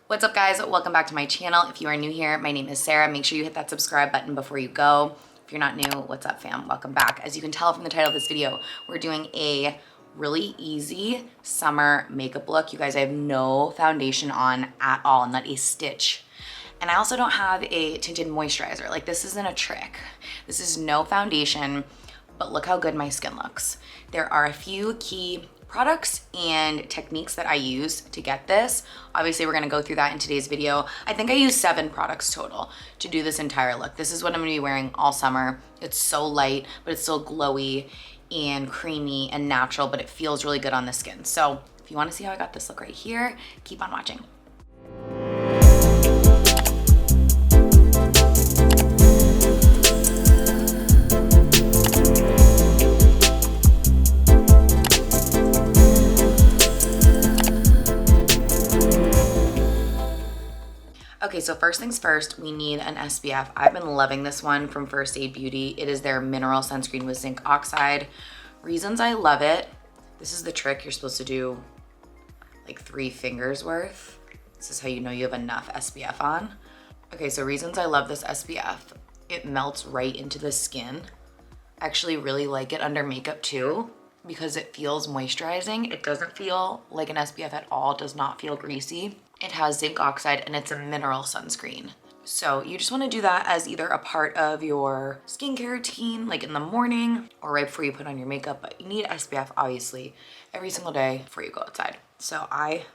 What's up guys, welcome back to my channel. If you are new here, my name is Sarah. Make sure you hit that subscribe button before you go. If you're not new, what's up fam? Welcome back. As you can tell from the title of this video, we're doing a really easy summer makeup look. You guys, I have no foundation on at all, not a stitch. And I also don't have a tinted moisturizer. Like, this isn't a trick. This is no foundation, but look how good my skin looks. There are a few key products and techniques that I use to get this. Obviously, we're gonna go through that in today's video. I think I used 7 products total to do this entire look. This is what I'm gonna be wearing all summer. It's so light, but it's still glowy and creamy and natural, but it feels really good on the skin. So if you wanna see how I got this look right here, keep on watching. Okay, so first things first, we need an SPF. I've been loving this one from First Aid Beauty. It is their mineral sunscreen with zinc oxide. Reasons I love it, this is the trick. You're supposed to do like 3 fingers worth. This is how you know you have enough SPF on. Okay, so reasons I love this SPF. It melts right into the skin. I actually really like it under makeup too, because it feels moisturizing. It doesn't feel like an SPF at all. It does not feel greasy. It has zinc oxide and it's a mineral sunscreen. So you just want to do that as either a part of your skincare routine, like in the morning or right before you put on your makeup, but you need SPF obviously every single day before you go outside. So I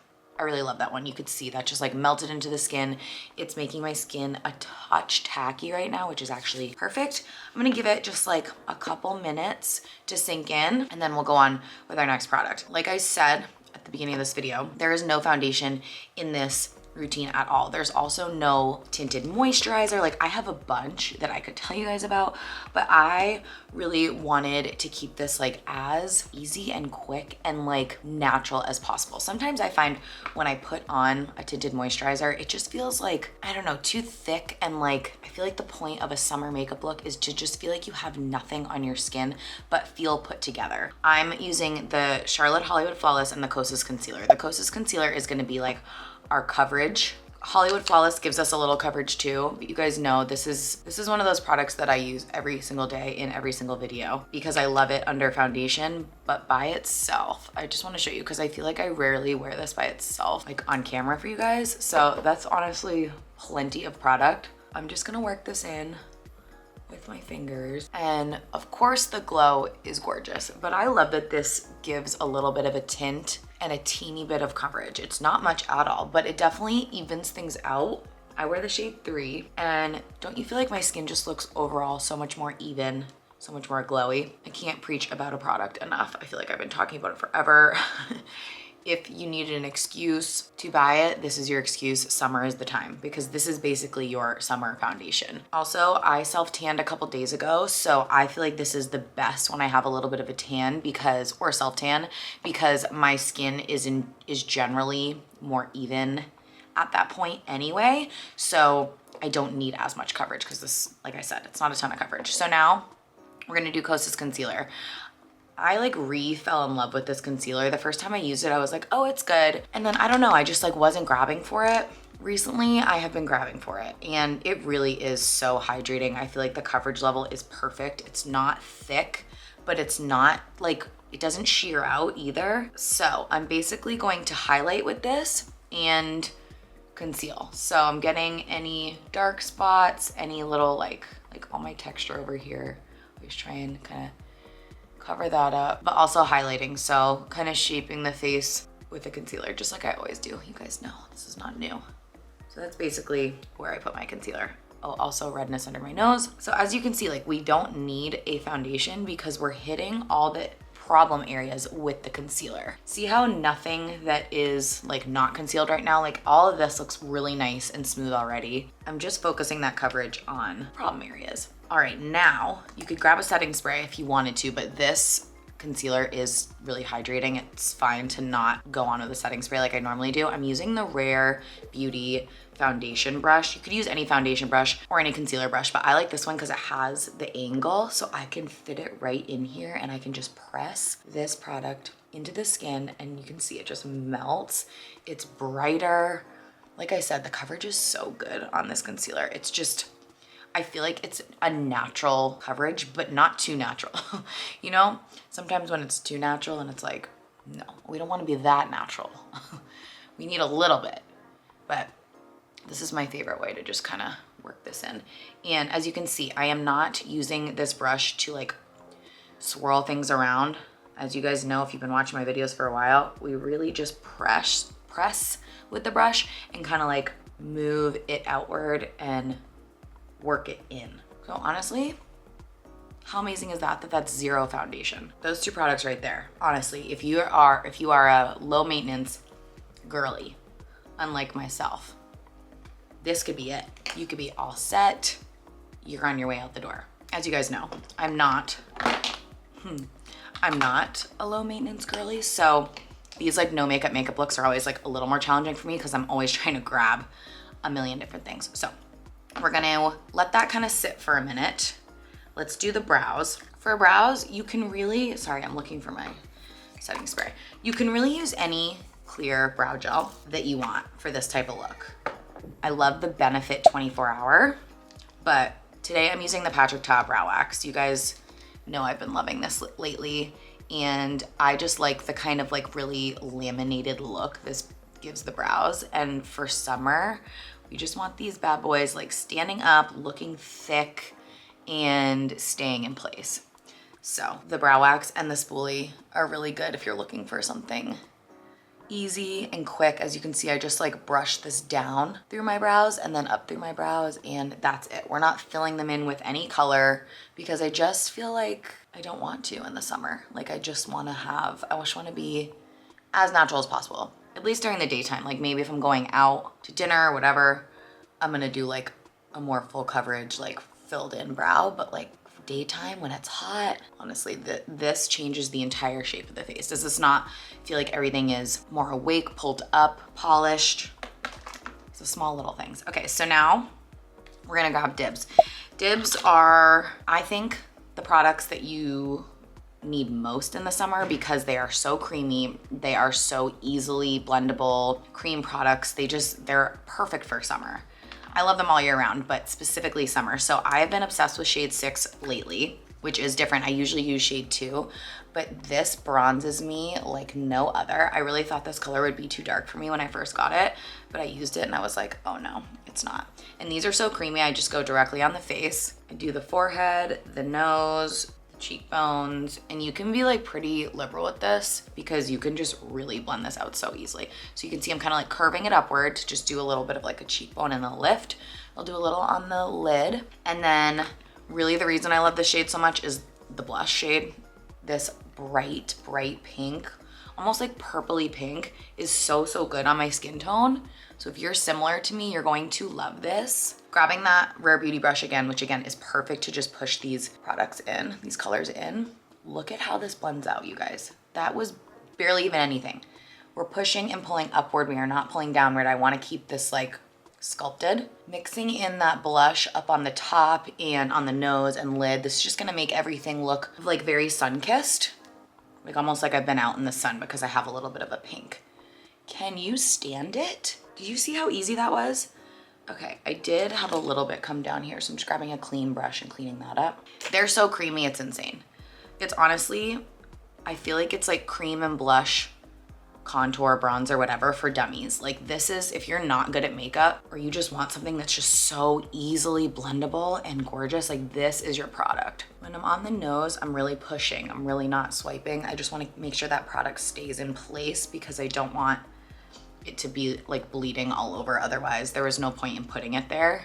really love that one. You could see that just like melted into the skin. It's making my skin a touch tacky right now, which is actually perfect. I'm gonna give it just like a couple minutes to sink in and then we'll go on with our next product. Like I said at the beginning of this video, there is no foundation in this routine at all. There's also no tinted moisturizer. Like, I have a bunch that I could tell you guys about, but I really wanted to keep this like as easy and quick and like natural as possible. Sometimes I find when I put on a tinted moisturizer, it just feels like, I don't know, too thick, and like I feel like the point of a summer makeup look is to just feel like you have nothing on your skin but feel put together. I'm using the Charlotte Hollywood Flawless and the Kosas Concealer. The Kosas Concealer is gonna be like our coverage. Hollywood Flawless gives us a little coverage too, but you guys know this is one of those products that I use every single day in every single video because I love it under foundation, but by itself, I just want to show you because I feel like I rarely wear this by itself, like on camera for you guys. So that's honestly plenty of product. I'm just gonna work this in with my fingers. And of course the glow is gorgeous, but I love that this gives a little bit of a tint and a teeny bit of coverage. It's not much at all, but it definitely evens things out. I wear the shade 3, and don't you feel like my skin just looks overall so much more even, so much more glowy? I can't preach about a product enough. I feel like I've been talking about it forever. If you needed an excuse to buy it, this is your excuse. Summer is the time, because this is basically your summer foundation. Also, I self-tanned a couple days ago, so I feel like this is the best when I have a little bit of a tan or self-tan, because my skin is generally more even at that point anyway. So I don't need as much coverage because this, like I said, it's not a ton of coverage. So now we're gonna do Kosas Concealer. I like fell in love with this concealer. The first time I used it, I was like, oh, it's good. And then I don't know, I just like wasn't grabbing for it. Recently, I have been grabbing for it and it really is so hydrating. I feel like the coverage level is perfect. It's not thick, but it's not like, it doesn't sheer out either. So I'm basically going to highlight with this and conceal. So I'm getting any dark spots, any little like all my texture over here. Always try and kind of cover that up, but also highlighting. So kind of shaping the face with the concealer, just like I always do. You guys know this is not new. So that's basically where I put my concealer. Oh, also redness under my nose. So as you can see, like, we don't need a foundation because we're hitting all the problem areas with the concealer. See how nothing that is like not concealed right now, like all of this looks really nice and smooth already. I'm just focusing that coverage on problem areas. All right, now you could grab a setting spray if you wanted to, but this concealer is really hydrating. It's fine to not go on with a setting spray like I normally do. I'm using the Rare Beauty foundation brush. You could use any foundation brush or any concealer brush, but I like this one because it has the angle, so I can fit it right in here and I can just press this product into the skin and you can see it just melts. It's brighter. Like I said, the coverage is so good on this concealer. It's just, I feel like it's a natural coverage, but not too natural. You know, sometimes when it's too natural and it's like, no, we don't want to be that natural. We need a little bit, but this is my favorite way to just kind of work this in. And as you can see, I am not using this brush to like swirl things around. As you guys know, if you've been watching my videos for a while, we really just press with the brush and kind of like move it outward and work it in. So honestly, how amazing is that that's zero foundation? Those two products right there. Honestly, if you are a low maintenance girly, unlike myself, this could be it. You could be all set. You're on your way out the door. As you guys know, I'm not a low maintenance girly, so these like no makeup looks are always like a little more challenging for me because I'm always trying to grab a million different things. So we're gonna let that kind of sit for a minute. Let's do the brows. For brows, you can really, sorry, I'm looking for my setting spray. You can really use any clear brow gel that you want for this type of look. I love the Benefit 24-hour, but today I'm using the Patrick Ta Brow Wax. You guys know I've been loving this lately, and I just like the kind of like really laminated look this gives the brows. And for summer, we just want these bad boys like standing up, looking thick, and staying in place. So the brow wax and the spoolie are really good if you're looking for something easy and quick. As you can see, I just like brush this down through my brows and then up through my brows, and that's it. We're not filling them in with any color because I just feel like I don't want to in the summer. Like I just want to be as natural as possible, at least during the daytime. Like maybe if I'm going out to dinner or whatever, I'm gonna do like a more full coverage, like filled in brow, but like daytime when it's hot, honestly, this changes the entire shape of the face. Does this not feel like everything is more awake, pulled up, polished? So small little things. Okay, so now we're gonna grab dibs. Dibs are, I think, the products that you need most in the summer because they are so creamy. They are so easily blendable cream products. They're perfect for summer. I love them all year round, but specifically summer. So I've been obsessed with shade 6 lately, which is different. I usually use shade 2, but this bronzes me like no other. I really thought this color would be too dark for me when I first got it, but I used it and I was like, oh no, it's not. And these are so creamy, I just go directly on the face. I do the forehead, the nose, cheekbones, and you can be like pretty liberal with this because you can just really blend this out so easily. So you can see I'm kind of like curving it upward to just do a little bit of like a cheekbone and a lift. I'll do a little on the lid. And then really the reason I love this shade so much is the blush shade. This bright pink, almost like purpley pink, is so good on my skin tone. So if you're similar to me, you're going to love this. Grabbing that Rare Beauty brush again, which again is perfect to just push these products in, these colors in. Look at how this blends out, you guys. That was barely even anything. We're pushing and pulling upward. We are not pulling downward. I want to keep this like sculpted. Mixing in that blush up on the top and on the nose and lid. This is just gonna make everything look like very sun-kissed. Like almost like I've been out in the sun because I have a little bit of a pink. Can you stand it? Did you see how easy that was? Okay, I did have a little bit come down here, so I'm just grabbing a clean brush and cleaning that up. They're so creamy, it's insane. It's honestly, I feel like it's like cream and blush, contour, bronzer, whatever for dummies. Like this is, if you're not good at makeup or you just want something that's just so easily blendable and gorgeous, like this is your product. When I'm on the nose, I'm really pushing. I'm really not swiping. I just want to make sure that product stays in place because I don't want it to be like bleeding all over. Otherwise there was no point in putting it there.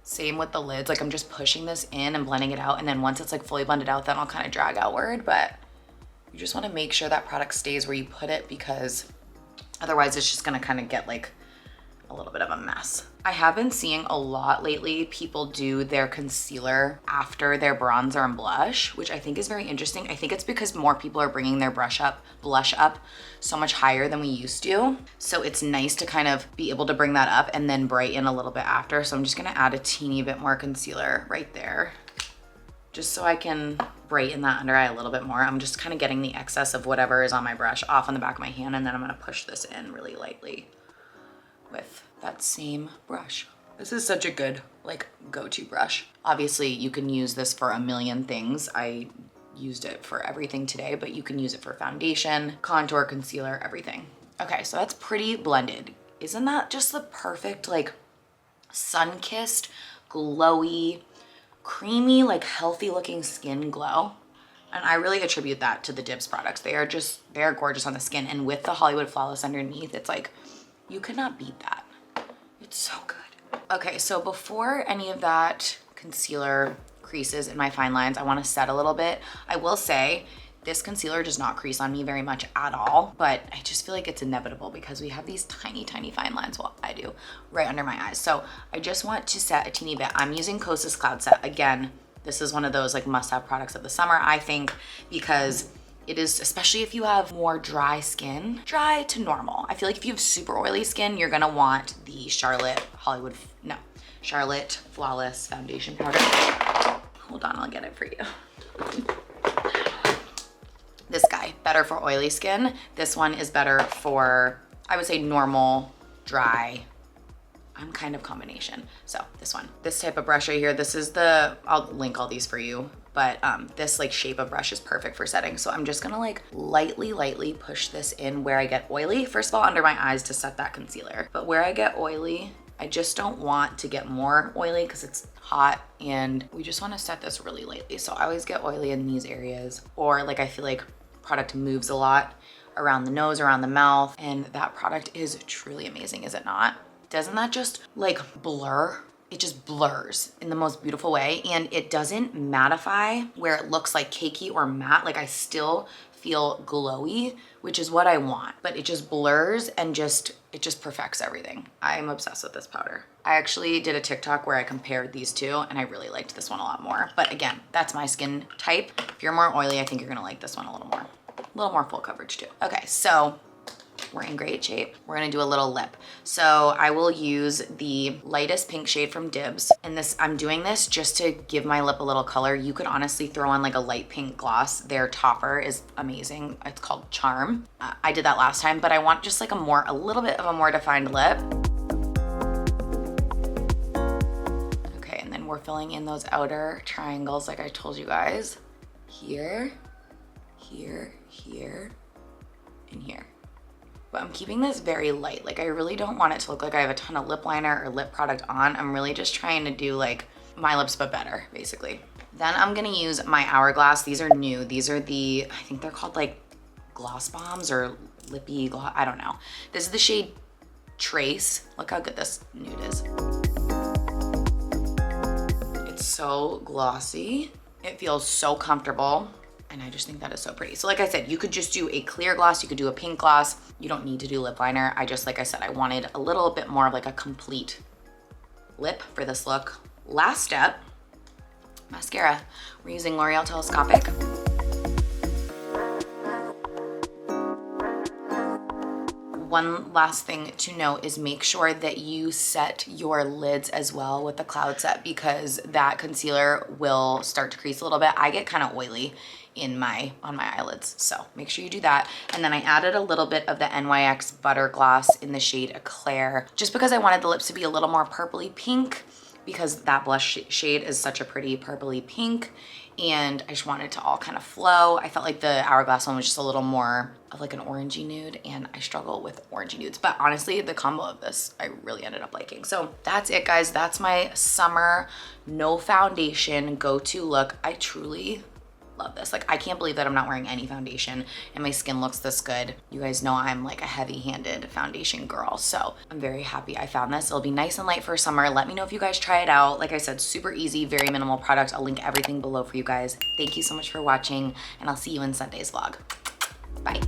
Same with the lids. Like I'm just pushing this in and blending it out, and then once it's like fully blended out, then I'll kind of drag outward. But you just want to make sure that product stays where you put it because otherwise it's just gonna kind of get like a little bit of a mess. I have been seeing a lot lately people do their concealer after their bronzer and blush, which I think is very interesting. I think it's because more people are bringing their blush up so much higher than we used to. So it's nice to kind of be able to bring that up and then brighten a little bit after. So I'm just gonna add a teeny bit more concealer right there, just so I can brighten that under eye a little bit more. I'm just kind of getting the excess of whatever is on my brush off on the back of my hand, and then I'm gonna push this in really lightly. with that same brush. This is such a good like go-to brush. Obviously you can use this for a million things. I used it for everything today, but you can use it for foundation, contour, concealer, everything. Okay, so that's pretty blended. Isn't that just the perfect like sun-kissed, glowy, creamy, like healthy looking skin glow? And I really attribute that to the Dibs products. They're gorgeous on the skin. And with the Hollywood Flawless underneath, it's like, you could not beat that. It's so good. Okay, so before any of that concealer creases in my fine lines, I wanna set a little bit. I will say, this concealer does not crease on me very much at all, but I just feel like it's inevitable because we have these tiny, tiny fine lines, well, I do, right under my eyes. So I just want to set a teeny bit. I'm using Kosas Cloud Set. Again, this is one of those like must-have products of the summer, I think, because it is, especially if you have more dry skin, dry to normal. I feel like if you have super oily skin, you're gonna want the Charlotte Flawless Foundation Powder. Hold on, I'll get it for you. This guy, better for oily skin. This one is better for, I would say, normal, dry. I'm kind of combination. So this one, this type of brush right here, this is the, I'll link all these for you, but this like shape of brush is perfect for setting. So I'm just gonna like lightly push this in where I get oily. First of all, under my eyes to set that concealer. But where I get oily, I just don't want to get more oily because it's hot and we just wanna set this really lightly. So I always get oily in these areas, or like I feel like product moves a lot around the nose, around the mouth, and that product is truly amazing, is it not? Doesn't that just like blur? It just blurs in the most beautiful way, and it doesn't mattify where it looks like cakey or matte. Like I still feel glowy, which is what I want, but it just blurs and it just perfects everything. I am obsessed with this powder. I actually did a TikTok where I compared these two and I really liked this one a lot more. But again, that's my skin type. If you're more oily, I think you're gonna like this one a little more full coverage too. Okay, so we're in great shape. We're gonna do a little lip. So I will use the lightest pink shade from Dibs. And this, I'm doing this just to give my lip a little color. You could honestly throw on like a light pink gloss. Their topper is amazing. It's called Charm. I did that last time, but I want just like a little bit of a more defined lip. Okay, and then we're filling in those outer triangles like I told you guys. Here, here, here, and here. But I'm keeping this very light. Like I really don't want it to look like I have a ton of lip liner or lip product on. I'm really just trying to do like my lips but better, basically. Then I'm gonna use my Hourglass. These are new. These are the, I think they're called like gloss bombs or lippy gloss, I don't know. This is the shade Trace. Look how good this nude is. It's so glossy. It feels so comfortable. And I just think that is so pretty. So like I said, you could just do a clear gloss, you could do a pink gloss. You don't need to do lip liner. I just, like I said, I wanted a little bit more of like a complete lip for this look. Last step, mascara. We're using L'Oreal Telescopic. One last thing to note is make sure that you set your lids as well with the Cloud Set because that concealer will start to crease a little bit. I get kind of oily on my eyelids, so make sure you do that. And then I added a little bit of the NYX Butter Gloss in the shade Eclair, just because I wanted the lips to be a little more purpley pink because that blush shade is such a pretty purpley pink, and I just wanted it to all kind of flow. I felt like the Hourglass one was just a little more of like an orangey nude, and I struggle with orangey nudes, but honestly the combo of this I really ended up liking. So that's it, guys. That's my summer no foundation go-to look. I truly love this. Like I can't believe that I'm not wearing any foundation and my skin looks this good. You guys know I'm like a heavy-handed foundation girl, so I'm very happy I found this. It'll be nice and light for summer. Let me know if you guys try it out. Like I said, super easy, very minimal product. I'll link everything below for you guys. Thank you so much for watching, and I'll see you in Sunday's vlog. Bye.